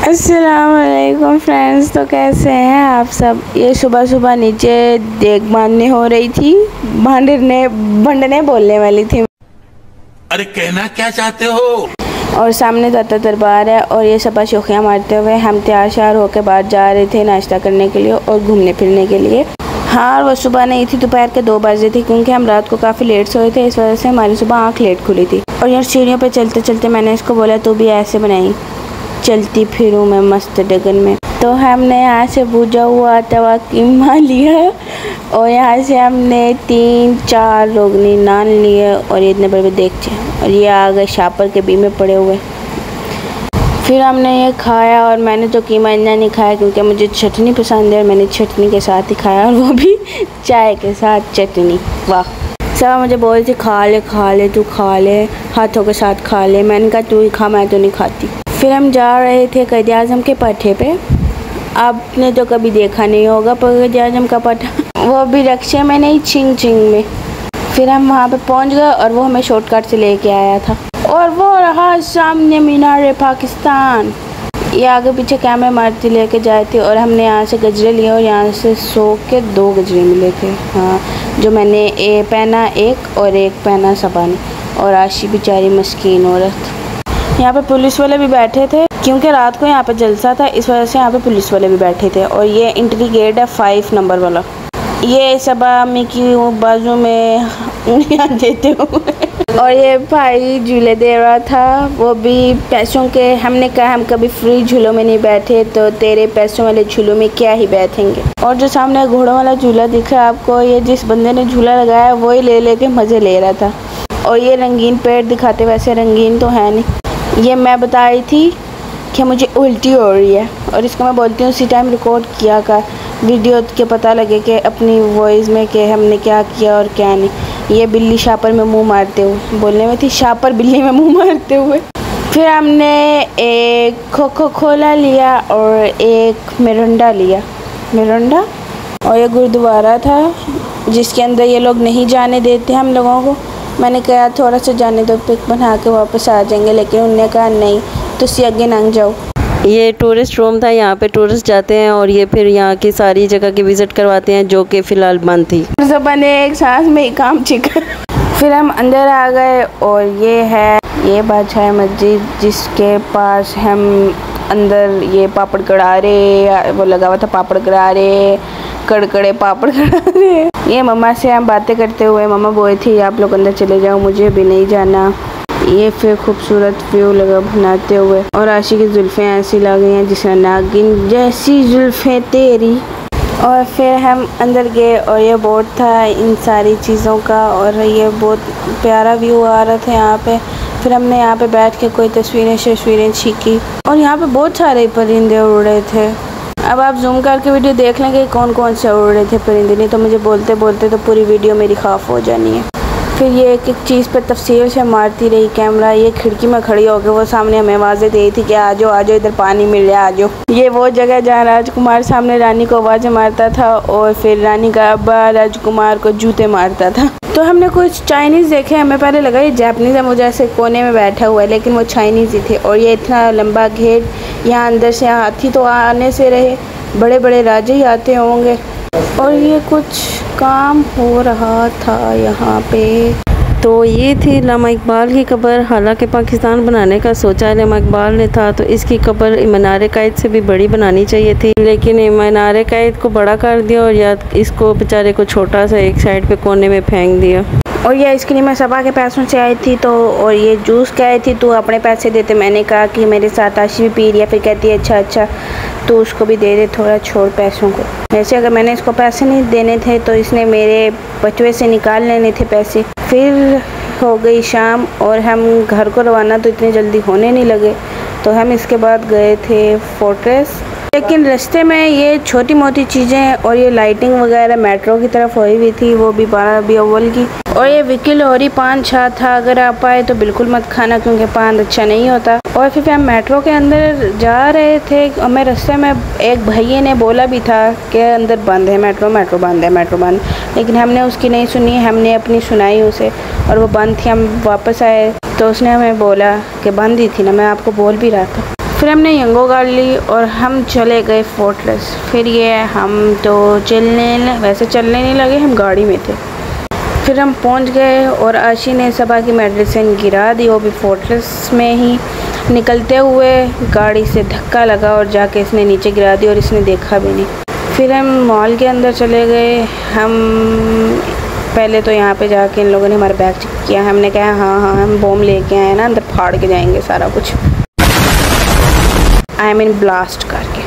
अस्सलामुअलैकुम फ्रेंड्स, तो कैसे हैं आप सब। ये सुबह सुबह नीचे देख बांधने हो रही थी, भंडने बोलने वाली थी। अरे कहना क्या चाहते हो। और सामने दाता दरबार है और ये सब शोखियाँ मारते हुए हम तैयार श्यार होकर बाहर जा रहे थे नाश्ता करने के लिए और घूमने फिरने के लिए। हाँ, वो सुबह नहीं थी, दोपहर के 2 बजे थे, क्योंकि हम रात को काफ़ी लेट सोए थे, इस वजह से हमारी सुबह आँख लेट खुली थी। और यार सीढ़ियों पे चलते चलते मैंने इसको बोला तू भी ऐसे बनाई, चलती फिरूँ मैं मस्त डगन में। तो हमने यहाँ से भुजा हुआ तवा कीमा लिया और यहाँ से हमने 3-4 रोगनी नान लिए और ये इतने बड़े देगचे, और ये आ गए शापर के बी में पड़े हुए। फिर हमने ये खाया और मैंने तो कीमा इतना नहीं खाया क्योंकि मुझे चटनी पसंद है और मैंने चटनी के साथ ही खाया, और वो भी चाय के साथ चटनी। वाह। सब मुझे बोल रही थी खा ले तू खा ले, हाथों के साथ खा ले। मैंने कहा तू ही खा, मैं तो नहीं खाती। फिर हम जा रहे थे क़ायद आज़म के पट्टे पे। आपने तो कभी देखा नहीं होगा क़ायद आज़म का पट्टा, वो भी रक्शे में नहीं, चिंग में। फिर हम वहाँ पे पहुँच गए और वो हमें शॉर्टकट से लेके आया था। और वो रहा सामने मीनार पाकिस्तान। ये आगे पीछे कैमरे मारती लेके जाए थे और हमने यहाँ से गजरे लिए और यहाँ से 100 के 2 गजरे मिले थे। हाँ, जो मैंने पहना एक और एक पहना सबा ने, और आशी बेचारी मस्कीन औरत। यहाँ पे पुलिस वाले भी बैठे थे क्योंकि रात को यहाँ पे जलसा था, इस वजह से यहाँ पे पुलिस वाले भी बैठे थे। और ये एंट्री गेट है 5 नंबर वाला। ये सबा में की बाजू में उंगलियाँ देते हुए और ये भाई झूले दे रहा था, वो भी पैसों के। हमने कहा हम कभी फ्री झूलों में नहीं बैठे, तो तेरे पैसों वाले झूलों में क्या ही बैठेंगे। और जो सामने घोड़ों वाला झूला दिख रहा है आपको, ये जिस बंदे ने झूला लगाया वही ले के मज़े ले रहा था। और ये रंगीन पेड़ दिखाते, वैसे रंगीन तो है नहीं। ये मैं बता रही थी कि मुझे उल्टी हो रही है और इसको मैं बोलती हूँ उसी टाइम रिकॉर्ड किया कर वीडियो के पता लगे कि अपनी वॉइस में कि हमने क्या किया और क्या नहीं। ये बिल्ली शापर में मुंह मारते हुए, बोलने में थी शापर बिल्ली में मुंह मारते हुए। फिर हमने एक कोको कोला लिया और एक मिरिंडा लिया। और ये गुरुद्वारा था जिसके अंदर ये लोग नहीं जाने देते हम लोगों को। मैंने कहा थोड़ा सा जाने दो, पिक बना के वापस आ जाएंगे, लेकिन उन्होंने कहा नहीं, तुसी आगे लंघ जाओ। ये टूरिस्ट रूम था, यहाँ पे टूरिस्ट जाते हैं और ये फिर यहाँ की सारी जगह की विज़िट करवाते हैं, जो कि फ़िलहाल बंद थी। सबा ने एक सांस में ही काम चिका। फिर हम अंदर आ गए और ये बादशाह मस्जिद जिसके पास हम अंदर ये पापड़ गड़ारे वो लगा हुआ था, पापड़ गड़ारे कड़कड़े पापड़ गड़ारे। ये मम्मा से हम बातें करते हुए, मम्मा बोली थी आप लोग अंदर चले जाओ, मुझे भी नहीं जाना। ये फिर खूबसूरत व्यू लगा बनाते हुए, और आशी की जुल्फ़ें ऐसी लग गई हैं जिसने नागिन जैसी जुल्फ़ें तेरी। और फिर हम अंदर गए और ये बोर्ड था इन सारी चीज़ों का, और ये बहुत प्यारा व्यू आ रहा था यहाँ पे। फिर हमने यहाँ पे बैठ के कोई तस्वीरें खींची और यहाँ पे बहुत सारे परिंदे उड़ रहे थे। अब आप जूम करके वीडियो देख लेंगे कौन कौन से उड़ रहे थे परिंदे, नहीं तो मुझे बोलते बोलते तो पूरी वीडियो मेरी खराब हो जानी है। फिर ये एक एक चीज़ पर तफसील से मारती रही कैमरा। ये खिड़की में खड़ी होकर वो सामने हमें आवाज़ें दी थी कि आ जाओ इधर पानी मिल रहा है, आ जाओ। ये वो जगह जहाँ राजकुमार सामने रानी को आवाज़ें मारता था और फिर रानी का अब्बा राजकुमार को जूते मारता था। तो हमने कुछ चाइनीज़ देखे, हमें पहले लगा ये जापानीज़ है, मुझे ऐसे कोने में बैठा हुआ है, लेकिन वो चाइनीज़ ही थे। और ये इतना लंबा गेट, यहाँ अंदर से हाथी तो आने से रहे, बड़े बड़े राजे ही आते होंगे। और ये कुछ काम हो रहा था यहाँ पे। तो ये थी अल्लामा इकबाल की कब्र। हालांकि पाकिस्तान बनाने का सोचा अल्लामा इकबाल ने था, तो इसकी कब्र मीनार क़ायद से भी बड़ी बनानी चाहिए थी, लेकिन मीनार क़ायद को बड़ा कर दिया और या इसको बेचारे को छोटा सा एक साइड पे कोने में फेंक दिया। और ये आइसक्रीम मैं सबा के पैसों से आई थी, तो और ये जूस क्या आई थी, तू अपने पैसे देते। मैंने कहा कि मेरे साथ आशी भी पी रही है, फिर कहती है अच्छा तो उसको भी दे दे, थोड़ा छोड़ पैसों को। वैसे अगर मैंने इसको पैसे नहीं देने थे तो इसने मेरे बटुए से निकाल लेने थे पैसे। फिर हो गई शाम और हम घर को रवाना तो इतनी जल्दी होने नहीं लगे, तो हम इसके बाद गए थे फोर्ट्रेस। लेकिन रास्ते में ये छोटी मोटी चीज़ें और ये लाइटिंग वगैरह मेट्रो की तरफ हुई हुई थी, वो भी 12 रबी अव्वल की। और ये विकी लाहौरी पान छा था, अगर आप आए तो बिल्कुल मत खाना क्योंकि पान अच्छा नहीं होता। और फिर हम मेट्रो के अंदर जा रहे थे, हमें रास्ते में एक भैया ने बोला भी था कि अंदर बंद है मेट्रो बंद है, लेकिन हमने उसकी नहीं सुनी, हमने अपनी सुनाई उसे, और वो बंद थी। हम वापस आए तो उसने हमें बोला कि बंद ही थी ना, मैं आपको बोल भी रहा था। फिर हमने यंगो गाड़ ली और हम चले गए फोर्टलेस। फिर ये हम तो वैसे चलने नहीं लगे, हम गाड़ी में थे। फिर हम पहुंच गए और आशी ने सबा की मेडिसिन गिरा दी, वो भी फोर्टलेस में ही। निकलते हुए गाड़ी से धक्का लगा और जाके इसने नीचे गिरा दी और इसने देखा भी नहीं। फिर हम मॉल के अंदर चले गए। हम पहले तो यहाँ पे जाके इन लोगों ने हमारा बैग चेक किया। हमने कहा हाँ हम बॉम्ब लेके आए ना, अंदर फाड़ के जाएंगे सारा कुछ, ब्लास्ट करके।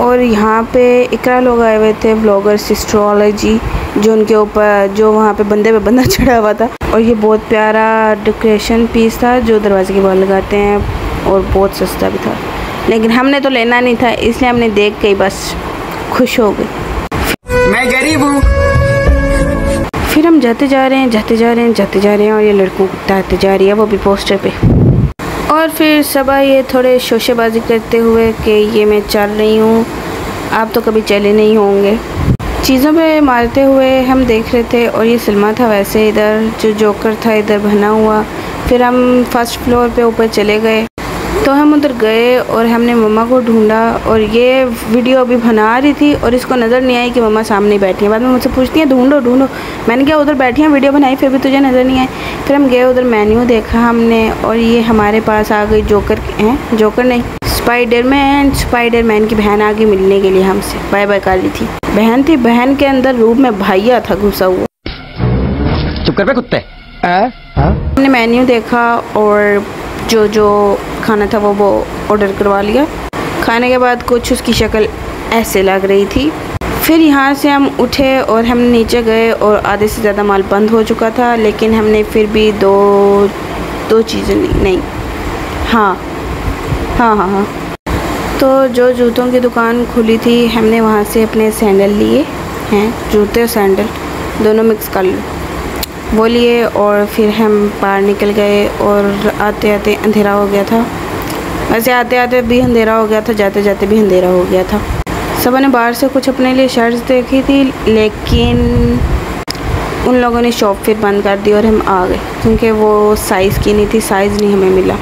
और यहाँ पे इकरा लोग आए हुए थे, ब्लॉगर्स एस्ट्रोलॉजी, जो उनके ऊपर जो वहाँ पे बंदे पे बंदा चढ़ा हुआ था। और ये बहुत प्यारा डेकोरेशन पीस था जो दरवाजे के बाहर लगाते हैं, और बहुत सस्ता भी था, लेकिन हमने तो लेना नहीं था, इसलिए हमने देख के बस खुश हो गए। मैं गरीब हूँ। फिर हम जाते जा रहे हैं और ये लड़कों को बताते जा रही है, वो भी पोस्टर पे। और फिर सबा ये थोड़े शोशेबाजी करते हुए कि ये मैं चल रही हूँ, आप तो कभी चले नहीं होंगे, चीज़ों पे मारते हुए हम देख रहे थे। और ये सलमा था वैसे इधर, जो जोकर था इधर बना हुआ। फिर हम फर्स्ट फ्लोर पे ऊपर चले गए, तो हम उधर गए और हमने मम्मा को ढूंढा। और ये वीडियो अभी बना रही थी और इसको नज़र नहीं आई कि मम्मा सामने बैठी है। बाद में मुझसे पूछती है ढूंढो। मैंने कहा उधर बैठी हैं, वीडियो बनाई, फिर भी तुझे नज़र नहीं आई। फिर हम गए उधर, मेन्यू देखा हमने, और ये हमारे पास आ गई जोकर नहीं, स्पाइडरमैन की बहन आ गई मिलने के लिए हमसे, बाय बाय कर ली थी। बहन थी, बहन के अंदर रूप में भैया था घुसा हुआ। चुप कर बे कुत्ते। हमने मेन्यू देखा और जो खाना था वो ऑर्डर करवा लिया। खाने के बाद कुछ उसकी शक्ल ऐसे लग रही थी। फिर यहाँ से हम उठे और हम नीचे गए और आधे से ज़्यादा माल बंद हो चुका था, लेकिन हमने फिर भी दो चीज़ें नहीं, हाँ, तो जो जूतों की दुकान खुली थी हमने वहाँ से अपने सैंडल लिए हैं, जूते और सैंडल दोनों मिक्स कर लो, वो लिए। और फिर हम बाहर निकल गए और आते आते अंधेरा हो गया था। वैसे आते आते भी अंधेरा हो गया था, जाते जाते भी अंधेरा हो गया था। सब ने बाहर से कुछ अपने लिए शर्ट्स देखी थी, लेकिन उन लोगों ने शॉप फिर बंद कर दी और हम आ गए, क्योंकि वो साइज़ की नहीं थी, साइज़ नहीं हमें मिला।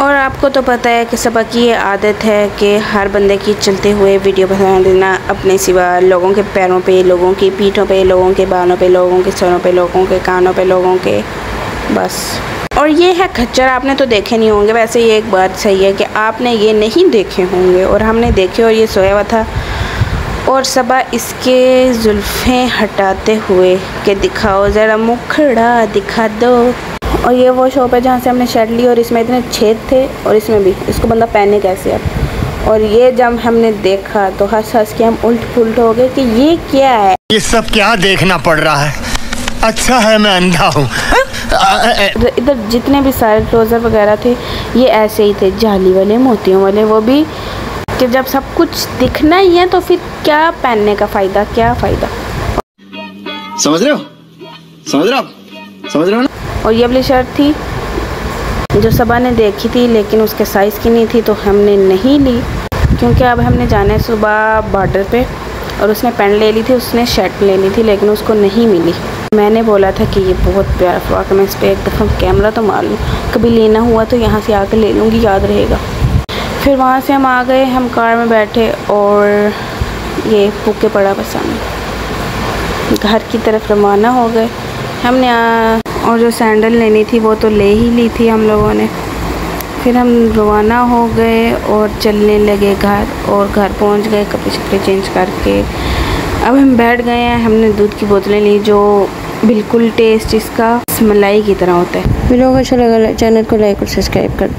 और आपको तो पता है कि सबा की ये आदत है कि हर बंदे की चलते हुए वीडियो बना देना, अपने सिवा लोगों के पैरों पे, लोगों की पीठों पे, लोगों के बालों पे, लोगों के सरों पे, लोगों के कानों पे, लोगों के बस। और ये है खच्चर, आपने तो देखे नहीं होंगे। वैसे ये एक बात सही है कि आपने ये नहीं देखे होंगे, और हमने देखे। और ये सोया हुआ था और सबा इसके जुल्फ़ें हटाते हुए कि दिखाओ ज़रा मुखड़ा दिखा दो। और ये वो शॉप है जहाँ से हमने शर्ट ली, और इसमें इतने छेद थे, और इसमें भी, इसको बंदा पहने कैसे अब। और ये जब हमने देखा तो हंस हंस के हम उल्ट पुल्ट हो गए कि ये क्या है, ये सब क्या देखना पड़ रहा है। अच्छा है मैं अंधा हूँ। इधर जितने भी सारे ट्राउज़र वगैरह थे ये ऐसे ही थे, जाली वाले, मोतियों वाले, वो भी कि जब सब कुछ दिखना ही है तो फिर क्या पहनने का फ़ायदा, क्या फ़ायदा। समझ रहे हो ना। और ये वाली शर्ट थी जो सबा ने देखी थी, लेकिन उसके साइज़ की नहीं थी, तो हमने नहीं ली, क्योंकि अब हमने जाना है सुबह बॉर्डर पे। और उसने पैंट ले ली थी, उसने शर्ट लेनी थी, लेकिन उसको नहीं मिली। मैंने बोला था कि ये बहुत प्यारा फ्रॉक है, मैं इस पर एक दफ़ा कैमरा तो मार लूँ, कभी लेना हुआ तो यहाँ से आकर ले लूँगी, याद रहेगा। फिर वहाँ से हम आ गए, हम कार में बैठे और ये भूखे पड़ा बस सामने, घर की तरफ रवाना हो गए हमने। और जो सैंडल लेनी थी वो तो ले ही ली थी हम लोगों ने। फिर हम रवाना हो गए और चलने लगे घर, और घर पहुंच गए कपड़े शपड़े चेंज करके। अब हम बैठ गए हैं, हमने दूध की बोतलें ली, जो बिल्कुल टेस्ट इसका मलाई की तरह होता है। वीडियो को अच्छा लगा चैनल को लाइक और सब्सक्राइब कर दे।